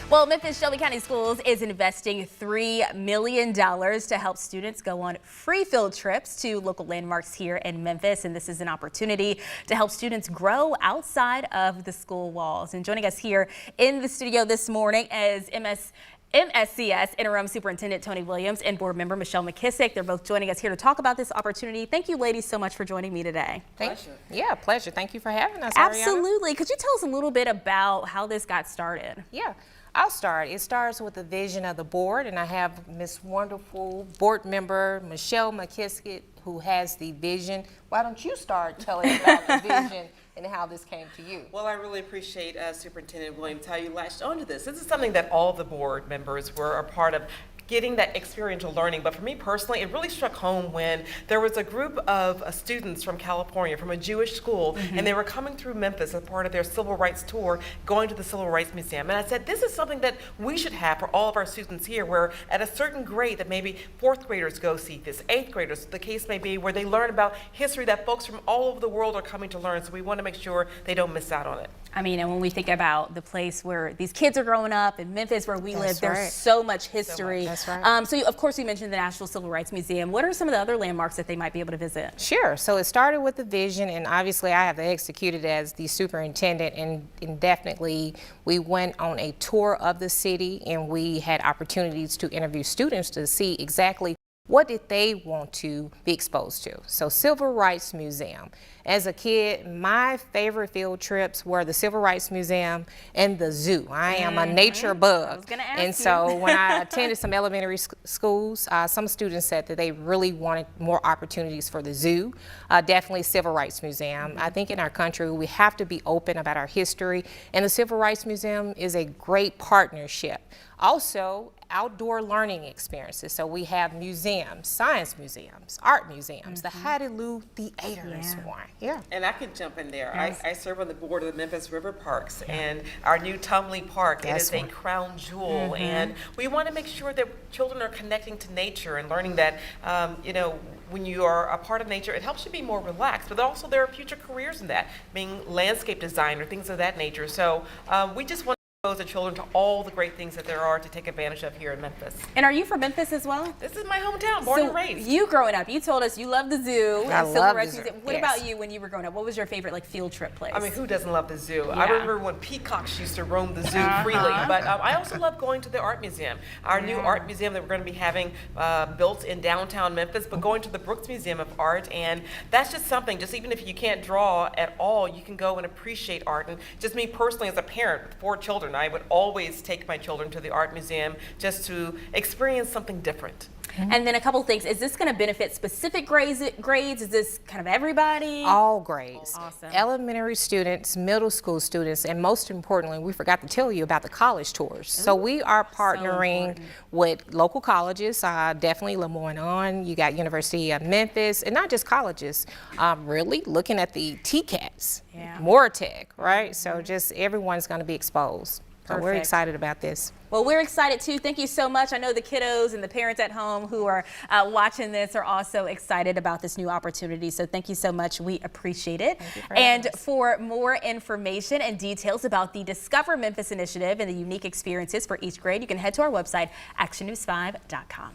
Well, Memphis Shelby County Schools is investing $3 million to help students go on free field trips to local landmarks here in Memphis. And this is an opportunity to help students grow outside of the school walls. And joining us here in the studio this morning is MSCS Interim Superintendent Tony Williams and Board Member Michelle McKissick. They're both joining us here to talk about this opportunity. Thank you, ladies, so much for joining me today. Pleasure. Yeah, pleasure. Thank you for having us. Absolutely. Could you tell us a little bit about how this got started? Yeah, I'll start. It starts with the vision of the board, and I have Miss Wonderful Board Member Michelle McKissick, who has the vision. Why don't you start telling about the vision and how this came to you? Well, I really appreciate Superintendent Williams how you latched onto this. This is something that all the board members were a part of, getting that experiential learning. But for me personally, it really struck home when there was a group of students from California, from a Jewish school, and they were coming through Memphis as part of their civil rights tour, going to the Civil Rights Museum. And I said, this is something that we should have for all of our students here, where at a certain grade that maybe fourth graders go see this, eighth graders, the case may be, where they learn about history that folks from all over the world are coming to learn. So we want to make sure they don't miss out on it. I mean, and when we think about the place where these kids are growing up in Memphis, where we live, there's so much history. That's right. So of course, you mentioned the National Civil Rights Museum. What are some of the other landmarks that they might be able to visit? Sure. So it started with the vision, and obviously I have to execute it as the superintendent, and definitely we went on a tour of the city, and we had opportunities to interview students to see exactly what did they want to be exposed to. So Civil Rights Museum. As a kid, my favorite field trips were the Civil Rights Museum and the zoo. I am a nature bug. And so when I attended some elementary schools, some students said that they really wanted more opportunities for the zoo. Definitely Civil Rights Museum. I think in our country, we have to be open about our history, and the Civil Rights Museum is a great partnership. Also, outdoor learning experiences. So we have museums, science museums, art museums, the Hattiloo Theater is one. Yeah. And I could jump in there. I serve on the board of the Memphis River Parks, and our new Tumley Park, it is a crown jewel, and we want to make sure that children are connecting to nature and learning that, you know, when you are a part of nature, it helps you be more relaxed, but also there are future careers in that, being landscape design or things of that nature. So we just want the children to all the great things that there are to take advantage of here in Memphis. And are you from Memphis as well? This is my hometown, born and raised. You growing up, you told us you love the zoo. I love the zoo. What about you when you were growing up? What was your favorite field trip place? I mean, who doesn't love the zoo? I remember when peacocks used to roam the zoo freely, but I also love going to the art museum. Our new art museum that we're going to be having built in downtown Memphis, but going to the Brooks Museum of Art, and that's just something, just even if you can't draw at all, you can go and appreciate art. And just me personally as a parent with 4 children, I would always take my children to the art museum just to experience something different. And then a couple things. Is this going to benefit specific grades? Is this kind of everybody? All grades. Awesome. Elementary students, middle school students, and most importantly, we forgot to tell you about the college tours. So we are partnering with local colleges, definitely LeMoyne, you got University of Memphis, and not just colleges, really looking at the TCATs, more tech, right? So just everyone's going to be exposed. So we're excited about this. Well, we're excited too. Thank you so much. I know the kiddos and the parents at home who are watching this are also excited about this new opportunity. So thank you so much. We appreciate it. And for more information and details about the Discover Memphis initiative and the unique experiences for each grade, you can head to our website, actionnews5.com.